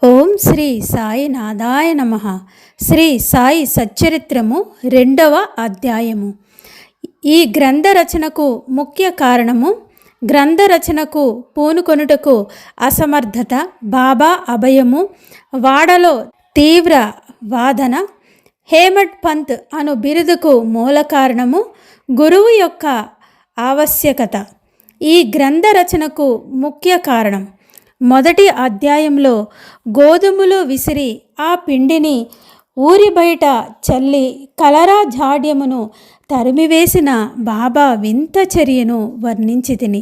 ఓం శ్రీ సాయినాథాయ నమః. శ్రీ సాయి సచ్చరిత్రము 2వ అధ్యాయము. ఈ గ్రంథ రచనకు ముఖ్య కారణము గ్రంథ రచనకు పూనుకొనుటకు అసమర్థత, బాబా అభయము, వాడలో తీవ్ర వాదన, హేమడ్ పంత్ అను బిరుదుకు మూల కారణము గురువు యొక్క ఆవశ్యకత. ఈ గ్రంథ రచనకు ముఖ్య కారణం మొదటి అధ్యాయంలో గోధుమలు విసిరి ఆ పిండిని ఊరి బయట చల్లి కలరా జాడ్యమును తరిమివేసిన బాబా వింత చర్యను వర్ణించి తిని.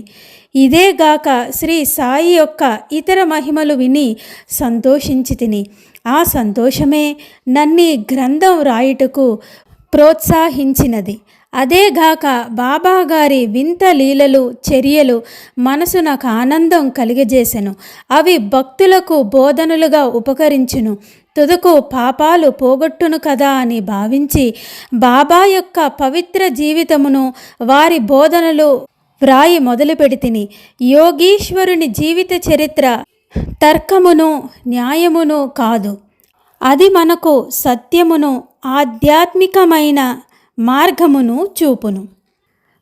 ఇదేగాక శ్రీ సాయి యొక్క ఇతర మహిమలు విని సంతోషించి తిని. ఆ సంతోషమే నన్ని గ్రంథం రాయుటకు ప్రోత్సహించినది. అదేగాక బాబాగారి వింత లీలలు, చర్యలు మనసు నాకు ఆనందం కలిగజేసెను. అవి భక్తులకు బోధనలుగా ఉపకరించును, తుదకు పాపాలు పోగొట్టును కదా అని భావించి బాబా యొక్క పవిత్ర జీవితమును, వారి బోధనలు వ్రాయి మొదలుపెడితిని. యోగీశ్వరుని జీవిత చరిత్ర తర్కమును న్యాయమును కాదు, అది మనకు సత్యమును, ఆధ్యాత్మికమైన మార్గమును చూపును.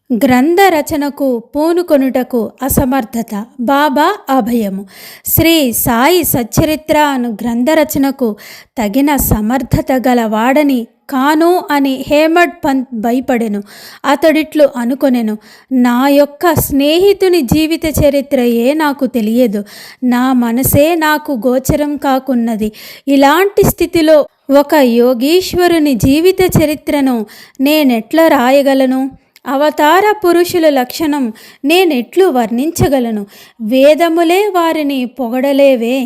గ్రంథ రచనకు పూనుకొనుటకు అసమర్థత, బాబా అభయము. శ్రీ సాయి సచ్చరిత్ర అను గ్రంథ రచనకు తగిన సమర్థత గల వాడని కాను అని హేమడ్ పంత్ భయపడెను. అతడిట్లు అనుకొనెను, నా యొక్క స్నేహితుని జీవిత చరిత్రయే నాకు తెలియదు, నా మనసే నాకు గోచరం కాకున్నది. ఇలాంటి స్థితిలో ఒక యోగీశ్వరుని జీవిత చరిత్రను నేనెట్లా రాయగలను? అవతార పురుషుల లక్షణం నేనెట్లు వర్ణించగలను? వేదములే వారిని పొగడలేవే.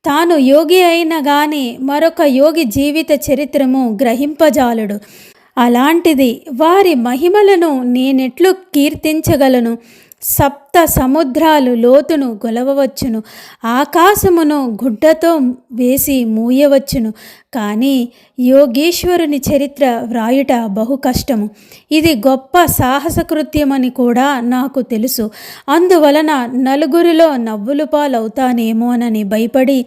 తాను యోగి అయిన గాని మరొక యోగి జీవిత చరిత్రము గ్రహింపజాలడు. అలాంటిది వారి మహిమలను నేనెట్లు కీర్తించగలను? సప్త సముద్రాలు లోతును గొలవవచ్చును, ఆకాశమును గుడ్డతో వేసి మూయవచ్చును, కానీ యోగీశ్వరుని చరిత్ర వ్రాయుట బహు కష్టము. ఇది గొప్ప సాహసకృత్యమని కూడా నాకు తెలుసు. అందువలన నలుగురిలో నవ్వులు పాలవుతానేమోనని భయపడి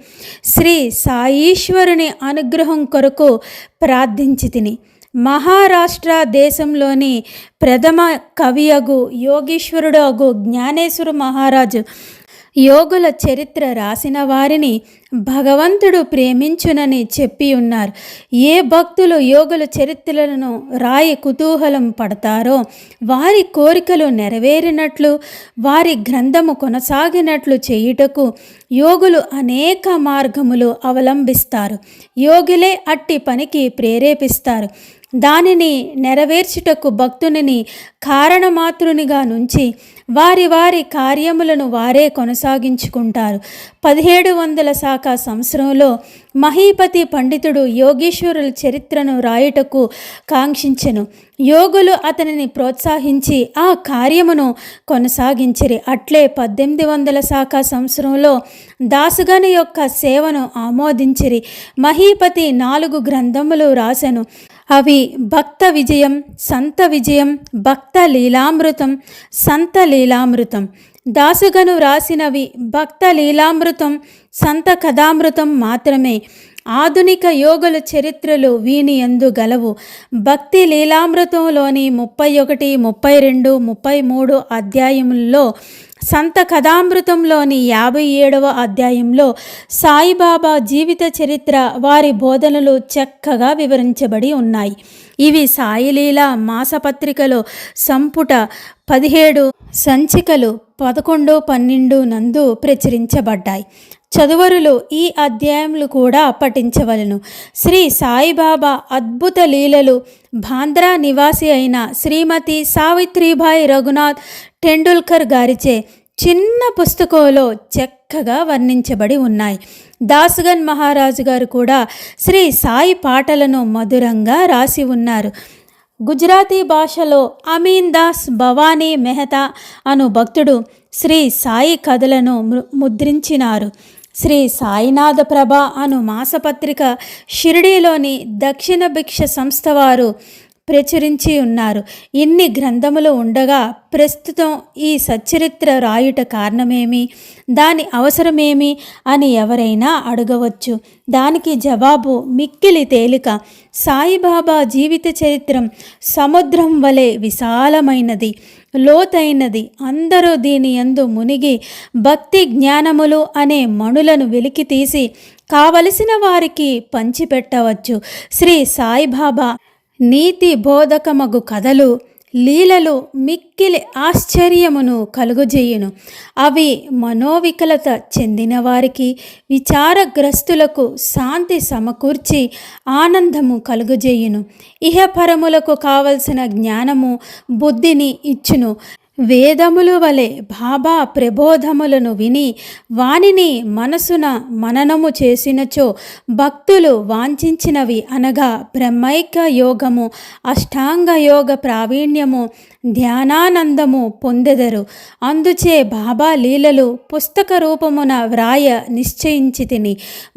శ్రీ సాయీశ్వరుని అనుగ్రహం కొరకు ప్రార్థించి తిని. మహారాష్ట్ర దేశంలోని ప్రథమ కవియగు యోగీశ్వరుడు జ్ఞానేశ్వర మహారాజు యోగుల చరిత్ర రాసిన వారిని భగవంతుడు ప్రేమించునని చెప్పి ఉన్నారు. ఏ భక్తులు యోగుల చరిత్రలను రాయి కుతూహలం పడతారో వారి కోరికలు నెరవేరినట్లు, వారి గ్రంథము కొనసాగినట్లు చేయుటకు యోగులు అనేక మార్గములు అవలంబిస్తారు. యోగులే అట్టి పనికి ప్రేరేపిస్తారు. దానిని నెరవేర్చుటకు భక్తునిని కారణమాతృనిగా నుంచి వారి వారి కార్యములను వారే కొనసాగించుకుంటారు. 1700 శాఖ సంవత్సరంలో మహీపతి పండితుడు యోగీశ్వరుల చరిత్రను రాయుటకు కాంక్షించెను. యోగులు అతనిని ప్రోత్సహించి ఆ కార్యమును కొనసాగించిరి. అట్లే 1800 శాఖ సంవత్సరంలో దాసుగని యొక్క సేవను ఆమోదించిరి. మహీపతి 4 గ్రంథములు రాసెను. అవి భక్త విజయం, సంత విజయం, భక్త లీలామృతం, సంత లీలామృతం. దాసుగను రాసినవి భక్త లీలామృతం, సంత కథామృతం మాత్రమే. ఆధునిక యోగుల చరిత్రలు వీని యందు గలవు. భక్తి లీలామృతంలోని 31, 32, 33 అధ్యాయముల్లో, సంత కథామృతంలోని 57వ అధ్యాయంలో సాయిబాబా జీవిత చరిత్ర, వారి బోధనలు చక్కగా వివరించబడి ఉన్నాయి. ఇవి సాయిలీలా మాసపత్రికలో సంపుట 17 సంచికలు 11, 12 నందు ప్రచురించబడ్డాయి. చదువరులు ఈ అధ్యాయములు కూడా పఠించవలను. శ్రీ సాయిబాబా అద్భుత లీలలు బాంద్రా నివాసి అయిన శ్రీమతి సావిత్రిబాయి రఘునాథ్ టెండూల్కర్ గారిచే చిన్న పుస్తకంలో చక్కగా వర్ణించబడి ఉన్నాయి. దాసుగన్ మహారాజు గారు కూడా శ్రీ సాయి పాటలను మధురంగా రాసి ఉన్నారు. గుజరాతీ భాషలో అమీన్ దాస్ భవానీ మెహతా అను భక్తుడు శ్రీ సాయి కథలను ముద్రించినారు. శ్రీ సాయినాథ ప్రభ అను మాసపత్రిక షిరిడీలోని దక్షిణ భిక్ష సంస్థ వారు ప్రచురించి ఉన్నారు. ఇన్ని గ్రంథములు ఉండగా ప్రస్తుతం ఈ సచ్చరిత్ర రాయుట కారణమేమి, దాని అవసరమేమి అని ఎవరైనా అడగవచ్చు. దానికి జవాబు మిక్కిలి తేలిక. సాయిబాబా జీవిత చరిత్రం సముద్రం వలె విశాలమైనది, లోతైనది. అందరూ దీని యందు మునిగి భక్తి జ్ఞానములు అనే మణులను వెలికి తీసి కావలసిన వారికి పంచిపెట్టవచ్చు. శ్రీ సాయిబాబా నీతి బోధకమగు కథలు, లీలలు మిక్కిలి ఆశ్చర్యమును కలుగజేయును. అవి మనోవికలత చెందిన వారికి, విచారగ్రస్తులకు శాంతి సమకూర్చి ఆనందము కలుగజేయును. ఇహపరములకు కావలసిన జ్ఞానము, బుద్ధిని ఇచ్చును. వేదములు వలె బాబా ప్రబోధములను విని వానిని మనసున మననము చేసినచో భక్తులు వాంఛించినవి అనగా బ్రహ్మైక్య యోగము, అష్టాంగ యోగ ప్రావీణ్యము, ధ్యానానందము పొందెదరు. అందుచే బాబా లీలలు పుస్తక రూపమున వ్రాయ నిశ్చయించి తిని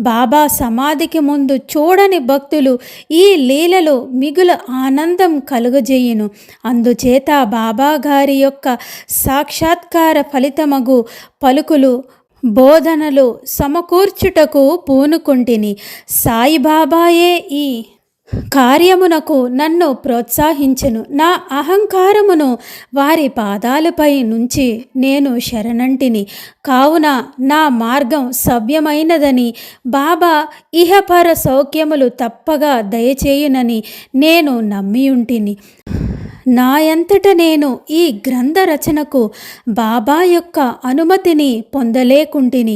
బాబా సమాధికి ముందు చూడని భక్తులు ఈ లీలలు మిగుల ఆనందం కలుగజేయును. అందుచేత బాబా గారి యొక్క సాక్షాత్కార ఫలితమగు పలుకులు, బోధనలు సమకూర్చుటకు పూనుకుంటిని. సాయిబాబాయే ఈ కార్యమునకు నన్ను ప్రోత్సహించెను. నా అహంకారమును వారి పాదాలపై నుంచి నేను శరణంటిని. కావున నా మార్గం సవ్యమైనదని, బాబా ఇహపర సౌఖ్యములు తప్పగా దయచేయునని నేను నమ్మియుంటిని. నాయంతట నేను ఈ గ్రంథ రచనకు బాబా యొక్క అనుమతిని పొందలేకుంటిని.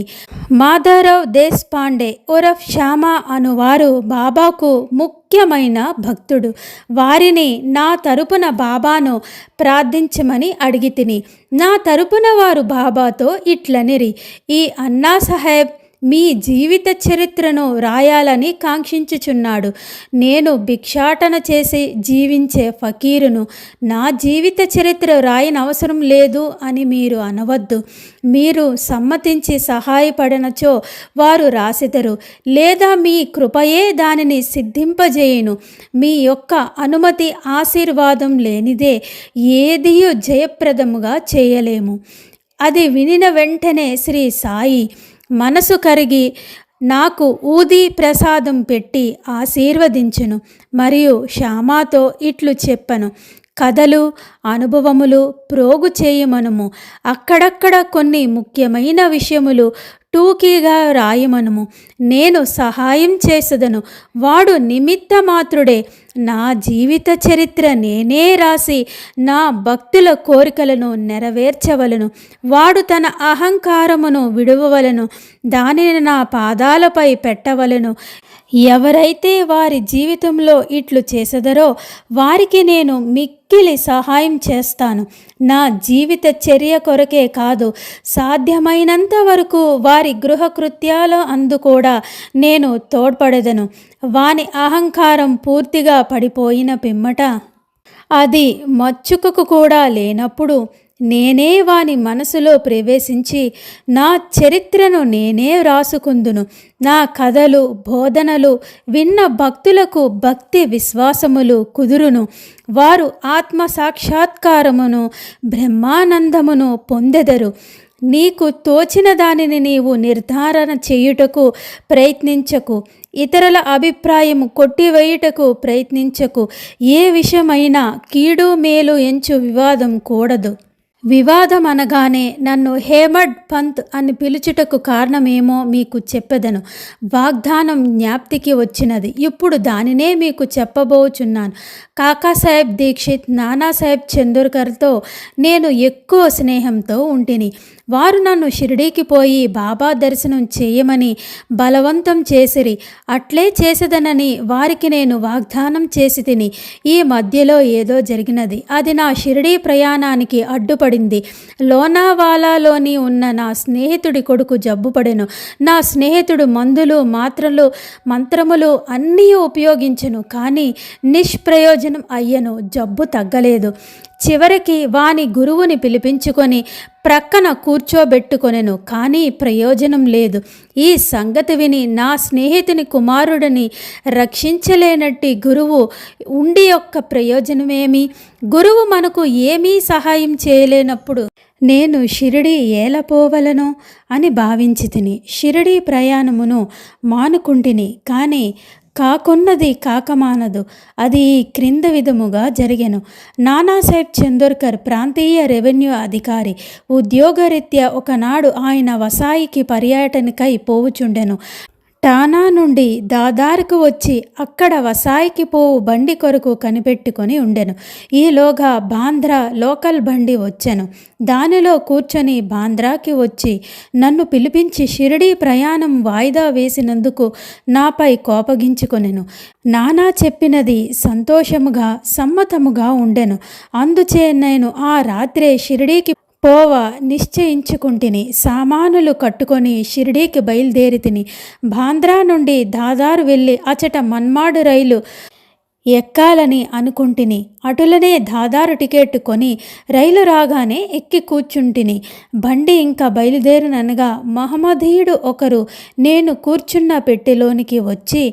మాధవరావు దేశపాండే ఉరఫ్ శ్యామా అనువారు బాబాకు ముఖ్యమైన భక్తుడు. వారిని నా తరపున బాబాను ప్రార్థించమని అడిగితిని. నా తరపున వారు బాబాతో ఇట్లనిరి: ఈ అన్నా సాహెబ్ మీ జీవిత చరిత్రను రాయాలని కాంక్షించుచున్నాడు. నేను భిక్షాటన చేసి జీవించే ఫకీరును. నా జీవిత చరిత్ర రాయనవసరం లేదు అని మీరు అనవద్దు. మీరు సమ్మతించి సహాయపడనచో వారు రాసెదరు, లేదా మీ కృపయే దానిని సిద్ధింపజేయును. మీ యొక్క అనుమతి ఆశీర్వాదం లేనిదే ఏదియూ జయప్రదముగా చేయలేము. అది వినిన వెంటనే శ్రీ సాయి మనసు కరిగి నాకు ఊది ప్రసాదం పెట్టి ఆశీర్వదించును. మరియు శ్యామాతో ఇట్లు చెప్పను: కథలు, అనుభవములు ప్రోగు చేయమనుము. అక్కడక్కడ కొన్ని ముఖ్యమైన విషయములు టూకీగా రాయమనుము. నేను సహాయం చేసదను. వాడు నిమిత్త మాత్రుడే. నా జీవిత చరిత్ర నేనే రాసి నా భక్తుల కోరికలను నెరవేర్చవలను. వాడు తన అహంకారమును విడువవలను, దానిని నా పాదాలపై పెట్టవలను. ఎవరైతే వారి జీవితంలో ఇట్లు చేసెదరో వారికి నేను మిక్కిలి సహాయం చేస్తాను. నా జీవిత చర్య కొరకే కాదు, సాధ్యమైనంత వరకు వారి గృహకృత్యాల అందు కూడా నేను తోడ్పడెదను. వాని అహంకారం పూర్తిగా పడిపోయిన పిమ్మట, అది మచ్చుకకు కూడా లేనప్పుడు నేనే వాని మనసులో ప్రవేశించి నా చరిత్రను నేనే వ్రాసుకుందును. నా కథలు, బోధనలు విన్న భక్తులకు భక్తి విశ్వాసములు కుదురును. వారు ఆత్మ సాక్షాత్కారమును, బ్రహ్మానందమును పొందెదరు. నీకు తోచిన దానిని నీవు నిర్ధారణ చేయుటకు ప్రయత్నించకు. ఇతరుల అభిప్రాయం కొట్టివేయుటకు ప్రయత్నించకు. ఏ విషయమైనా కీడు మేలు ఎంచు వివాదం కూడదు. వివాదం అనగానే నన్ను హేమడ్ పంత్ అని పిలుచుటకు కారణమేమో మీకు చెప్పెదను. వాగ్దానం జ్ఞాప్తికి వచ్చినది. ఇప్పుడు దానినే మీకు చెప్పబోచున్నాను. కాకాసాహెబ్ దీక్షిత్, నానాసాహెబ్ చందోర్కర్తో నేను ఎక్కువ స్నేహంతో ఉంటిని. వారు నన్ను షిరిడీకి పోయి బాబా దర్శనం చేయమని బలవంతం చేసిరి. అట్లే చేసేదనని వారికి నేను వాగ్దానం చేసి తిని. ఈ మధ్యలో ఏదో జరిగినది. అది నా షిరిడీ ప్రయాణానికి అడ్డుపడింది. లోనావాలాలోని ఉన్న నా స్నేహితుడి కొడుకు జబ్బుపడెను. నా స్నేహితుడు మందులు, మాత్రలు, మంత్రములు అన్నీ ఉపయోగించెను, కానీ నిష్ప్రయోజనం అయ్యను. జబ్బు తగ్గలేదు. చివరికి వాని గురువుని పిలిపించుకొని ప్రక్కన కూర్చోబెట్టుకొనెను. కానీ ప్రయోజనం లేదు. ఈ సంగతి విని నా స్నేహితుని కుమారుడిని రక్షించలేనట్టి గురువు ఉండి యొక్క ప్రయోజనమేమి? గురువు మనకు ఏమీ సహాయం చేయలేనప్పుడు నేను షిరిడి ఏలపోవలను అని భావించి తిని షిరిడి ప్రయాణమును మానుకుంటిని. కానీ కాకున్నది కాకమానదు. అది ఈ క్రింద విధముగా జరిగెను. నానాసాహెబ్ చందోర్కర్ ప్రాంతీయ రెవెన్యూ అధికారి. ఉద్యోగరీత్యా ఒకనాడు ఆయన వసాయికి పర్యటనకై పోవుచుండెను. టానా నుండి దాదార్కు వచ్చి అక్కడ వసాయికి పోవు బండి కొరకు కనిపెట్టుకొని ఉండెను. ఈలోగా బాంద్రా లోకల్ బండి వచ్చెను. దానిలో కూర్చొని బాంద్రాకి వచ్చి నన్ను పిలిపించి షిరిడీ ప్రయాణం వాయిదా వేసినందుకు నాపై కోపగించుకొనెను. నానా చెప్పినది సంతోషముగా సమ్మతముగా ఉండెను. అందుచే నేను ఆ రాత్రే షిరిడీకి పోవ నిశ్చయించుకుంటుని సామానులు కట్టుకొని షిరిడీకి బయలుదేరితిని. బాంద్రా నుండి దాదారు వెళ్ళి అచట మన్మాడు రైలు ఎక్కాలని అనుకుంటుని. అటులనే దాదారు టికెట్ కొని రైలు రాగానే ఎక్కి కూర్చుంటిని. బండి ఇంకా బయలుదేరుననగా మహమ్మదీయుడు ఒకరు నేను కూర్చున్న పెట్టెలోనికి వచ్చి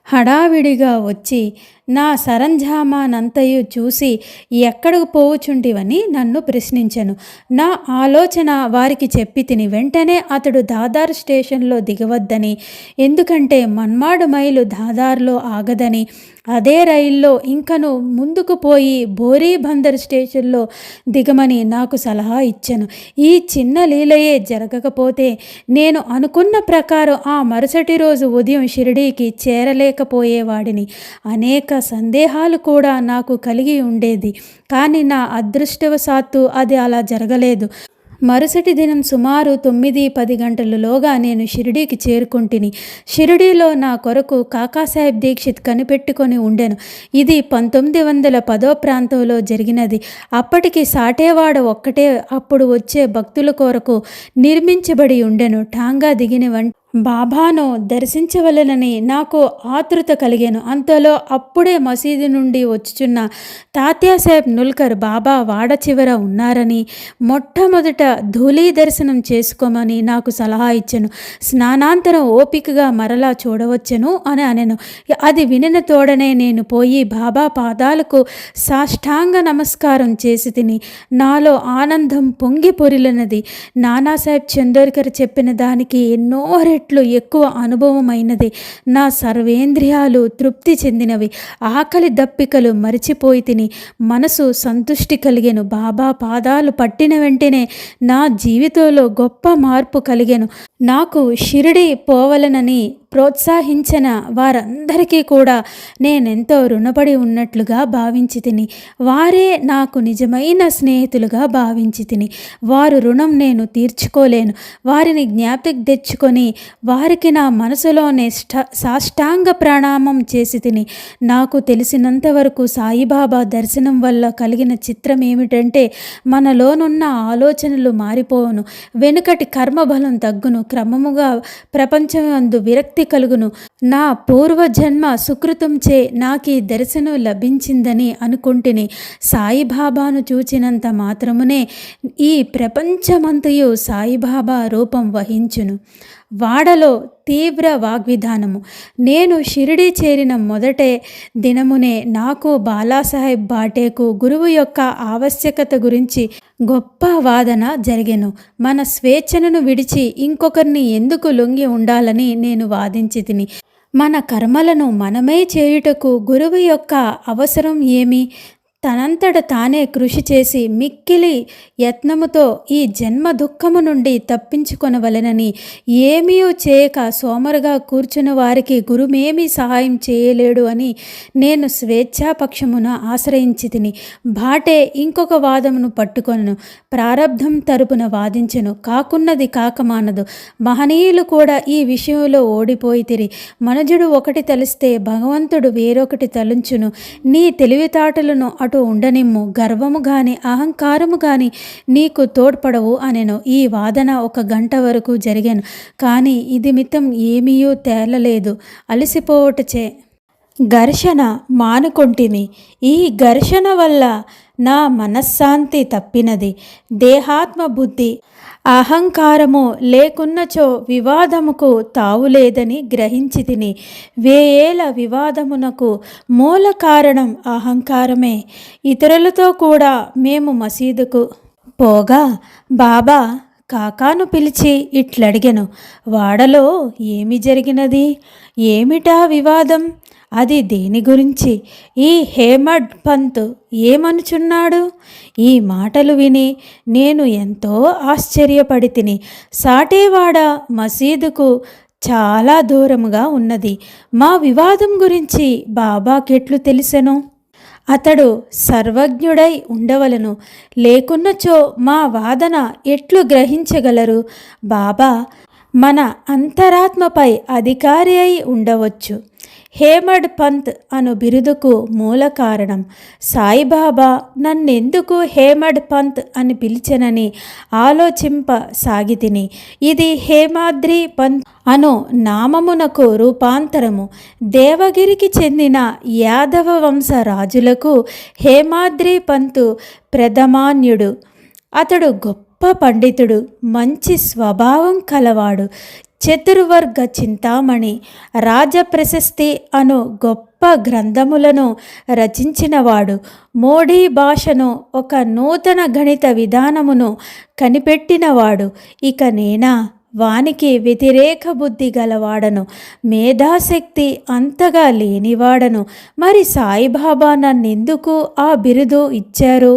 హడావిడిగా వచ్చి నా సరంజామానంతయు చూసి ఎక్కడికి పోవుచుంటివని నన్ను ప్రశ్నించెను. నా ఆలోచన వారికి చెప్పి తిని వెంటనే అతడు దాదార్ స్టేషన్లో దిగవద్దని, ఎందుకంటే మన్మాడు మైలు దాదార్లో ఆగదని, అదే రైల్లో ఇంకను ముందుకు పోయి బోరీబందర్ స్టేషన్లో దిగమని నాకు సలహా ఇచ్చెను. ఈ చిన్న లీలయే జరగకపోతే నేను అనుకున్న ప్రకారం ఆ మరుసటి రోజు ఉదయం షిరిడీకి చేరలేకపోయేవాడిని. అనేక సందేహాలు కూడా నాకు కలిగి ఉండేది. కానీ నా అదృష్టవశాత్తు అది అలా జరగలేదు. మరుసటి దినం సుమారు 9-10 గంటలలోగా నేను షిరిడీకి చేరుకుంటుని. షిరిడీలో నా కొరకు కాకాసాహెబ్ దీక్షిత్ కనిపెట్టుకొని ఉండెను. ఇది 1910 ప్రాంతంలో జరిగినది. అప్పటికి సాటేవాడ ఒక్కటే అప్పుడు వచ్చే భక్తుల కొరకు నిర్మించబడి ఉండెను. టాంగా దిగిన బాబాను దర్శించవలనని నాకు ఆతృత కలిగాను. అంతలో అప్పుడే మసీదు నుండి వచ్చుచున్న తాత్యాసాహెబ్ నుల్కర్ బాబా వాడ చివర ఉన్నారని, మొట్టమొదట ధూళీ దర్శనం చేసుకోమని నాకు సలహా ఇచ్చెను. స్నానాంతరం ఓపికగా మరలా చూడవచ్చును అని అనెను. అది వినిన తోడనే నేను పోయి బాబా పాదాలకు సాష్టాంగ నమస్కారం చేసి తిని నాలో ఆనందం పొంగి పొరిలినది. నానాసాహెబ్ చందోర్కర్ చెప్పిన దానికి ఎన్నో రెట్లు ఎక్కువ అనుభవమైనది. నా సర్వేంద్రియాలు తృప్తి చెందినవి. ఆకలి దప్పికలు మరిచిపోయి తిని మనసు సంతుష్టి కలిగెను. బాబా పాదాలు పట్టిన వెంటనే నా జీవితంలో గొప్ప మార్పు కలిగెను. నాకు షిరిడి పోవలనని ప్రోత్సహించిన వారందరికీ కూడా నేనెంతో రుణపడి ఉన్నట్లుగా భావించి తిని. వారే నాకు నిజమైన స్నేహితులుగా భావించి తిని. వారు రుణం నేను తీర్చుకోలేను. వారిని జ్ఞాపకం తెచ్చుకొని వారికి నా మనసులోనే సాష్టాంగ ప్రణామం చేసి తిని. నాకు తెలిసినంత వరకు సాయిబాబా దర్శనం వల్ల కలిగిన చిత్రం ఏమిటంటే, మనలోనున్న ఆలోచనలు మారిపోవును, వెనుకటి కర్మబలం తగ్గును, క్రమముగా ప్రపంచమందు విరక్తి కలుగును. నా పూర్వజన్మ సుకృతంచే నాకీ దర్శనం లభించిందని అనుకుంటుని. సాయిబాబాను చూచినంత మాత్రమునే ఈ ప్రపంచమంతయు సాయిబాబా రూపం వహించును. వాడలో తీవ్ర వాగ్విధానము. నేను షిరిడి చేరిన మొదటే దినమునే నాకు బాలాసాహెబ్ బాటేకు గురువు యొక్క ఆవశ్యకత గురించి గొప్ప వాదన జరిగెను. మన స్వేచ్ఛను విడిచి ఇంకొకరిని ఎందుకు లొంగి ఉండాలని నేను వాదించి తిని. మన కర్మలను మనమే చేయుటకు గురువు యొక్క అవసరం ఏమి? తనంతట తానే కృషి చేసి మిక్కిలి యత్నముతో ఈ జన్మ దుఃఖము నుండి తప్పించుకొనవలెనని ఏమీ చేయక సోమరుగా కూర్చున్న వారికి గురుమేమీ సహాయం చేయలేడు అని నేను స్వేచ్ఛాపక్షమున ఆశ్రయించి తిని. బాటే ఇంకొక వాదమును పట్టుకొనను. ప్రారబ్ధం తరపున వాదించెను. కాకున్నది కాకమానదు. మహనీయులు కూడా ఈ విషయంలో ఓడిపోయితిరి. మనుజుడు ఒకటి తలిస్తే భగవంతుడు వేరొకటి తలంచును. నీ తెలివితేటలను అటు ఉండనిమ్ము, గర్వము గాని అహంకారము గాని నీకు తోడ్పడవు అనెను. ఈ వాదన 1 గంట వరకు జరిగాను. కానీ ఇది మితం ఏమీయూ తేలలేదు. అలసిపోవటచే ఘర్షణ మానుకొంటిని. ఈ ఘర్షణ వల్ల నా మనశ్శాంతి తప్పినది. దేహాత్మ బుద్ధి అహంకారము లేకున్నచో వివాదముకు తావులేదని గ్రహించి తిని. వేయేల వివాదమునకు మూల కారణం అహంకారమే. ఇతరులతో కూడా మేము మసీదుకు పోగా బాబా కాకాను పిలిచి ఇట్లడిగెను, వాడలో ఏమి జరిగినది? ఏమిటా వివాదం? అది దేని గురించి? ఈ హేమడ్ పంత్ ఏమనుచున్నాడు? ఈ మాటలు విని నేను ఎంతో ఆశ్చర్యపడి తిని. సాటేవాడ మసీదుకు చాలా దూరముగా ఉన్నది. మా వివాదం గురించి బాబాకెట్లు తెలిసెను? అతడు సర్వజ్ఞుడై ఉండవలను. లేకున్నచో మా వాదన ఎట్లు గ్రహించగలరు? బాబా మన అంతరాత్మపై అధికారి అయి ఉండవచ్చు. హేమడ్ పంత్ అను బిరుదుకు మూల కారణం సాయిబాబా నన్నెందుకు హేమడ్ పంత్ అని పిలిచెనని ఆలోచింపసాగితిని. ఇది హేమాద్రి పంత్ అను నామమునకు రూపాంతరము. దేవగిరికి చెందిన యాదవ వంశ రాజులకు హేమాద్రి పంతు ప్రథమాన్యుడు. అతడు గొప్ప పండితుడు, మంచి స్వభావం కలవాడు, చతుర్వర్గ చింతామణి, రాజప్రశస్తి అను గొప్ప గ్రంథములను రచించినవాడు. మోడీ భాషను ఒక నూతన గణిత విధానమును కనిపెట్టినవాడు. ఇక నేనా వానికి వ్యతిరేక బుద్ధి గలవాడను, మేధాశక్తి అంతగా లేనివాడను. మరి సాయిబాబా నన్నెందుకు ఆ బిరుదు ఇచ్చారు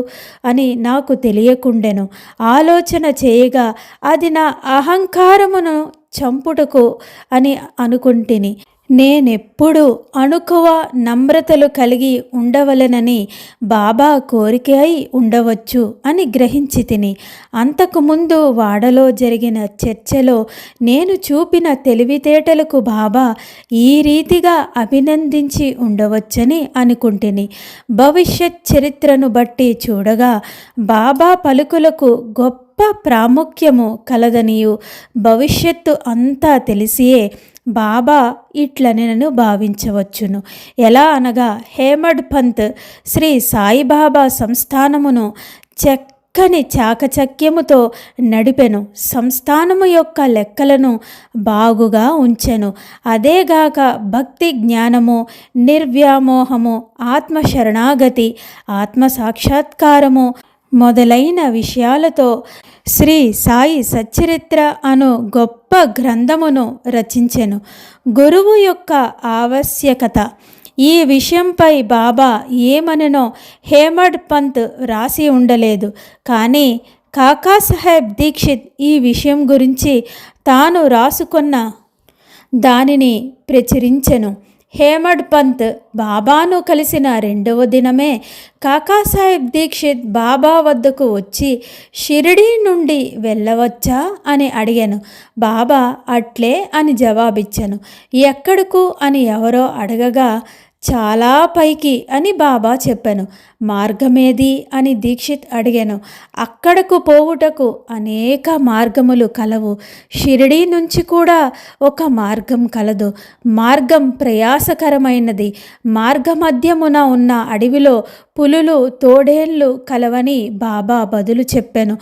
అని నాకు తెలియకుండెను. ఆలోచన చేయగా అది నా అహంకారమును చంపుటకు అని అనుకుంటిని. నేనెప్పుడు అణుకువ నమ్రతలు కలిగి ఉండవలెనని బాబా కోరిక అయి ఉండవచ్చు అని గ్రహించి తిని. అంతకుముందు వాడలో జరిగిన చర్చలో నేను చూపిన తెలివితేటలకు బాబా ఈ రీతిగా అభినందించి ఉండవచ్చని అనుకుంటుని. భవిష్యత్ చరిత్రను బట్టి చూడగా బాబా పలుకులకు గొప్ప ప్రాముఖ్యము కలదనియు భవిష్యత్తు అంతా తెలిసియే బాబా ఇట్లనెను భావించవచ్చును. ఎలా అనగా హేమడ్ పంత్ శ్రీ సాయిబాబా సంస్థానమును చక్కని చాకచక్యముతో నడిపెను. సంస్థానము యొక్క లెక్కలను బాగుగా ఉంచెను. అదేగాక భక్తి జ్ఞానము, నిర్వ్యామోహము, ఆత్మశరణాగతి, ఆత్మసాక్షాత్కారము మొదలైన విషయాలతో శ్రీ సాయి సచ్చరిత్ర అను గొప్ప గ్రంథమును రచించెను. గురువు యొక్క ఆవశ్యకత ఈ విషయంపై బాబా ఏమనెనో హేమడ్ పంత్ రాసి ఉండలేదు. కానీ కాకాసాహెబ్ దీక్షిత్ ఈ విషయం గురించి తాను రాసుకున్న దానిని ప్రచురించెను. హేమడ్ పంత్ బాబాను కలిసిన రెండవ దినమే కాకాసాహెబ్ దీక్షిత్ బాబా వద్దకు వచ్చి షిరిడీ నుండి వెళ్ళవచ్చా అని అడిగాను. బాబా అట్లే అని జవాబిచ్చాను. ఎక్కడకు అని ఎవరో అడగగా చాలా పైకి అని బాబా చెప్పాను. మార్గమేది అని దీక్షిత్ అడిగాను. అక్కడకు పోవుటకు అనేక మార్గములు కలవు. షిరిడీ నుంచి కూడా ఒక మార్గం కలదు. మార్గం ప్రయాసకరమైనది. మార్గమధ్యమున ఉన్న అడవిలో పులులు, తోడేళ్ళు కలవని బాబా బదులు చెప్పాను.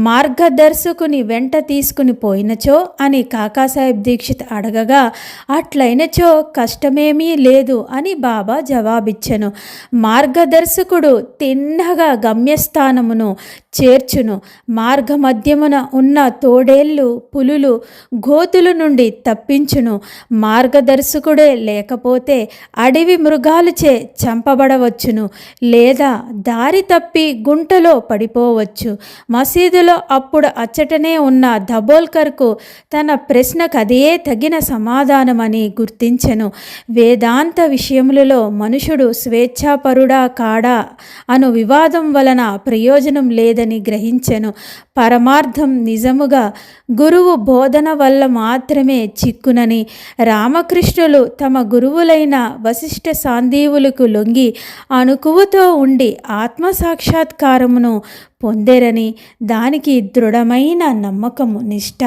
మార్గదర్శకుని వెంట తీసుకుని పోయినచో అని కాకాసాహెబ్ దీక్షిత్ అడగగా అట్లయినచో కష్టమేమీ లేదు అని బాబా జవాబిచ్చెను. మార్గదర్శకుడు తిన్నగా గమ్యస్థానమును చేర్చును. మార్గమధ్యమున ఉన్న తోడేళ్ళు, పులులు గోతుల నుండి తప్పించును. మార్గదర్శకుడే లేకపోతే అడవి మృగాలుచే చంపబడవచ్చును, లేదా దారి తప్పి గుంటలో పడిపోవచ్చు. మసీదులో అప్పుడు అచ్చటనే ఉన్న దబోల్కర్కు తన ప్రశ్నకు అదే తగిన సమాధానమని గుర్తించెను. వేదాంత విషయములలో మనుషుడు స్వేచ్ఛాపరుడా కాడా అను వివాదం వలన ప్రయోజనం లేదని గ్రహించెను. పరమార్థం నిజముగా గురువు బోధన వల్ల మాత్రమే చిక్కునని, రామకృష్ణులు తమ గురువులైన వశిష్ఠ సాందీవులకు లొంగి అణుకువతో ఉండి ఆత్మసాక్షాత్కారమును పొందెరని, దానికి దృఢమైన నమ్మకము, నిష్ఠ,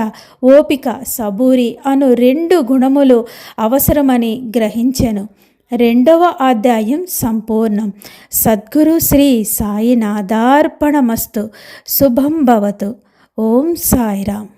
ఓపిక, సబూరి అను 2 గుణములు అవసరమని గ్రహించెను. రెండవ అధ్యాయం సంపూర్ణం. సద్గురు శ్రీ సాయినాథార్పణమస్తు. శుభం భవతు. ఓం సాయిరామ్.